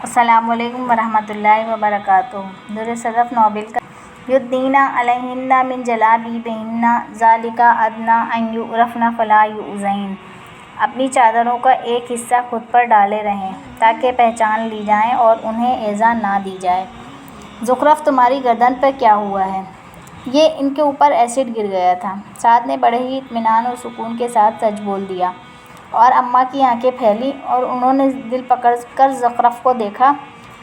अस्सलामु अलैकुम वरहमतुल्लाहि वबरकातुहू। दुर सदफ़ नोबेल का युद्दीना अलैहिन्ना मिन जलाबीबिहिन्ना ज़ालिका अदना अन युअरफ़ना फ़ला युज़ैन। अपनी चादरों का एक हिस्सा खुद पर डाले रहें ताकि पहचान ली जाएं और उन्हें एज़ा ना दी जाए। ज़ुख़रफ़, तुम्हारी गर्दन पर क्या हुआ है? ये इनके ऊपर एसिड गिर गया था। साद ने बड़े ही इत्मीनान और सुकून के साथ सच बोल दिया और अम्मा की आंखें फैलीं और उन्होंने दिल पकड़कर ज़ुख़रफ़ को देखा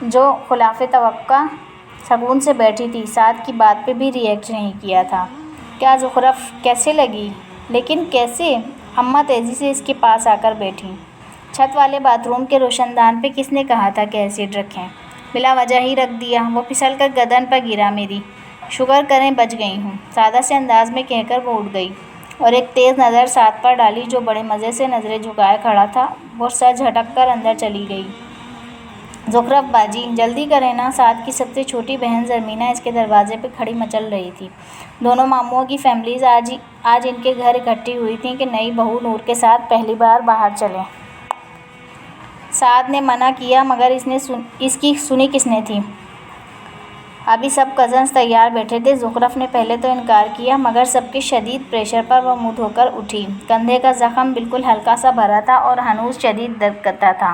जो ख़िलाफ़े तवक्का सुकून से बैठी थी। साद की बात पे भी रिएक्ट नहीं किया था। क्या ज़ुख़रफ़, कैसे लगी? लेकिन कैसे? अम्मा तेज़ी से इसके पास आकर बैठी। छत वाले बाथरूम के रोशनदान पे किसने कहा था कि एसिड रखें? बिला वजह ही रख दिया। वो फिसल कर गर्दन पर गिरा मेरी। शुक्र करें बच गई हूँ, सादा से अंदाज में कहकर वो उठ गई और एक तेज़ नज़र साद पर डाली जो बड़े मज़े से नज़रें झुकाए खड़ा था। वो सर झटक कर अंदर चली गई। ज़ुख़रफ़ बाजी, जल्दी करें ना। साद की सबसे छोटी बहन ज़रमीना इसके दरवाज़े पे खड़ी मचल रही थी। दोनों मामुओं की फैमिलीज़ आज इनके घर इकट्ठी हुई थी कि नई बहू नूर के साथ पहली बार बाहर चलें। साद ने मना किया मगर इसकी सुनी किसने थी? अभी सब कज़न्स तैयार बैठे थे। ज़ुख़रफ़ ने पहले तो इनकार किया मगर सबके शदीद प्रेशर पर वह मुँह धोकर उठी। कंधे का ज़ख़म बिल्कुल हल्का सा भरा था और हनूज़ शदीद दर्द करता था।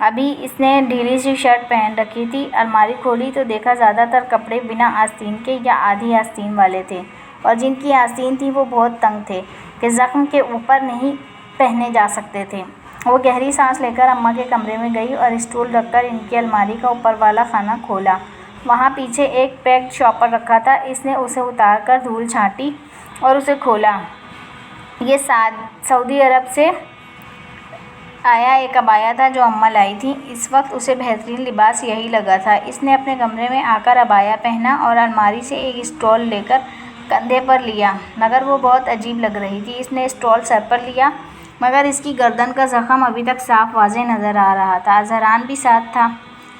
अभी इसने ढीली सी शर्ट पहन रखी थी। अलमारी खोली तो देखा ज़्यादातर कपड़े बिना आस्तीन के या आधी आस्तीन वाले थे और जिनकी आस्तीन थी वो बहुत तंग थे कि ज़ख़्म के ऊपर नहीं पहने जा सकते थे। वो गहरी सांस लेकर अम्मा के कमरे में गई और स्टूल रखकर इनकी अलमारी का ऊपर वाला खाना खोला। वहाँ पीछे एक पैक्ड शॉपर रखा था। इसने उसे उतार कर धूल छांटी और उसे खोला। ये सऊदी अरब से आया एक अबाया था जो अम्मा लाई थी। इस वक्त उसे बेहतरीन लिबास यही लगा था। इसने अपने कमरे में आकर अबाया पहना और अलमारी से एक स्टॉल लेकर कंधे पर लिया मगर वो बहुत अजीब लग रही थी। इसने स्टॉल सर पर लिया मगर इसकी गर्दन का ज़ख़म अभी तक साफ वाज़ेह नज़र आ रहा था। ज़हरान भी साथ था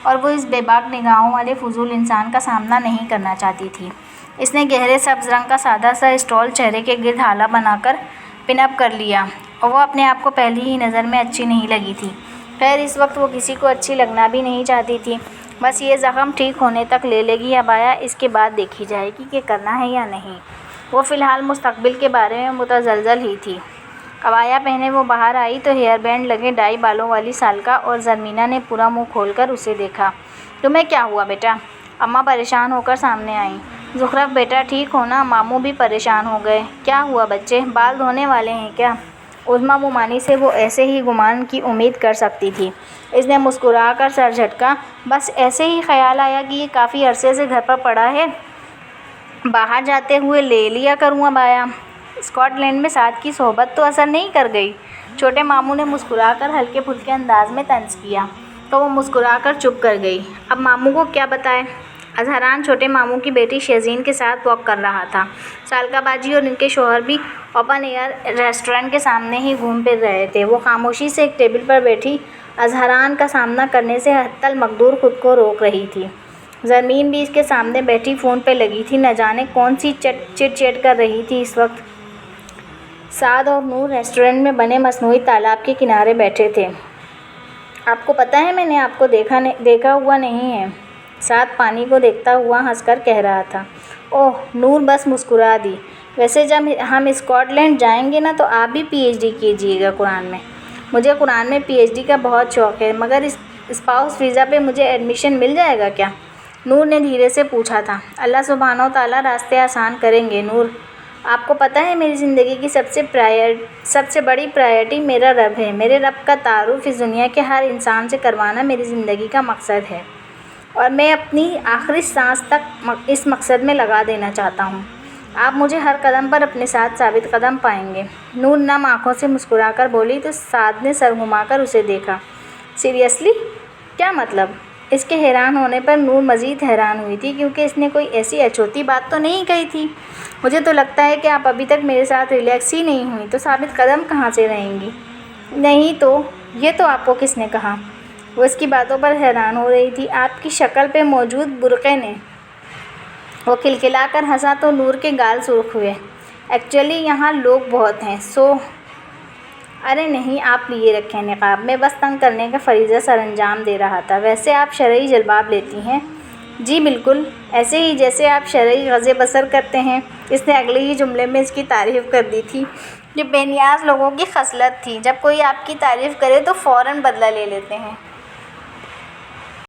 और वो इस बेबाक निगाहों वाले फजूल इंसान का सामना नहीं करना चाहती थी। इसने गहरे सब्ज़ रंग का सादा सा स्टॉल चेहरे के गिर्द हाला बनाकर पिनअप कर लिया और वो अपने आप को पहली ही नज़र में अच्छी नहीं लगी थी। खैर इस वक्त वो किसी को अच्छी लगना भी नहीं चाहती थी। बस ये ज़ख़म ठीक होने तक ले लेगी अबाया, इसके बाद देखी जाएगी कि करना है या नहीं। वो फ़िलहाल मुस्तक़बिल के बारे में मुतज़लज़ल ही थी। अबाया पहने वो बाहर आई तो हेयर बैंड लगे डाई बालों वाली सालका और ज़रमीना ने पूरा मुँह खोलकर उसे देखा। तुम्हें क्या हुआ बेटा? अम्मा परेशान होकर सामने आईं। ज़ुख़रफ़ बेटा ठीक हो ना? मामू भी परेशान हो गए। क्या हुआ बच्चे, बाल धोने वाले हैं क्या? उज़्मा मुमानी से वो ऐसे ही गुमान की उम्मीद कर सकती थी। इसने मुस्कुरा कर सर झटका। बस ऐसे ही ख्याल आया कि ये काफ़ी अरसे से घर पर पड़ा है, बाहर जाते हुए ले लिया करूँ अबाया। स्कॉटलैंड में साद की सोहबत तो असर नहीं कर गई? छोटे मामू ने मुस्कुराकर हल्के फुल्के अंदाज में तंज़ किया तो वो मुस्कुराकर चुप कर गई। अब मामू को क्या बताए? अज़हरान छोटे मामू की बेटी शेज़ीन के साथ वॉक कर रहा था। सालका बाजी और इनके शौहर भी ओपन एयर रेस्टोरेंट के सामने ही घूम फिर रहे थे। वो खामोशी से एक टेबल पर बैठी अज़हरान का सामना करने से हत्तल मकदूर खुद को रोक रही थी। ज़रमीन भी इसके सामने बैठी फ़ोन पे लगी थी। न जाने कौन सी चिट कर रही थी इस वक्त। साद और नूर रेस्टोरेंट में बने मसनूई तालाब के किनारे बैठे थे। आपको पता है मैंने आपको देखा हुआ नहीं है, साद पानी को देखता हुआ हंसकर कह रहा था। ओह, नूर बस मुस्कुरा दी। वैसे जब हम स्कॉटलैंड जाएंगे ना तो आप भी पीएचडी कीजिएगा कुरान में। मुझे कुरान में पीएचडी का बहुत शौक़ है मगर इस स्पाउस वीज़ा पे मुझे एडमिशन मिल जाएगा क्या? नूर ने धीरे से पूछा था। अल्लाह सुब्हानो ताला रास्ते आसान करेंगे नूर। आपको पता है मेरी ज़िंदगी की सबसे बड़ी प्रायोरिटी मेरा रब है। मेरे रब का तारुफ इस दुनिया के हर इंसान से करवाना मेरी ज़िंदगी का मकसद है और मैं अपनी आखिरी सांस तक इस मकसद में लगा देना चाहता हूँ। आप मुझे हर कदम पर अपने साथ साबित कदम पाएंगे। नूर नम आँखों से मुस्कुराकर बोली तो साद ने सर घुमाकर उसे देखा। सीरियसली? क्या मतलब? इसके हैरान होने पर नूर मज़ीद हैरान हुई थी क्योंकि इसने कोई ऐसी अछूती बात तो नहीं कही थी। मुझे तो लगता है कि आप अभी तक मेरे साथ रिलैक्स ही नहीं हुई तो साबित कदम कहाँ से रहेंगी? नहीं तो ये तो आपको किसने कहा? वो इसकी बातों पर हैरान हो रही थी। आपकी शक्ल पे मौजूद बुरक़े ने। वो खिलखिलाकर हंसा तो नूर के गाल सुर्ख हुए। एक्चुअली यहाँ लोग बहुत हैं, सो ارے نہیں، آپ لیے رکھیں نقاب، میں بس تنگ کرنے کا فریضہ سر انجام دے رہا تھا۔ ویسے آپ شرعی جلباب لیتی ہیں؟ جی بالکل، ایسے ہی جیسے آپ شرعی غض بصر کرتے ہیں۔ اس نے اگلے ہی جملے میں اس کی تعریف کر دی تھی، جو بے نیاز لوگوں کی خصلت تھی، جب کوئی آپ کی تعریف کرے تو فوراً بدلہ لے لیتے ہیں۔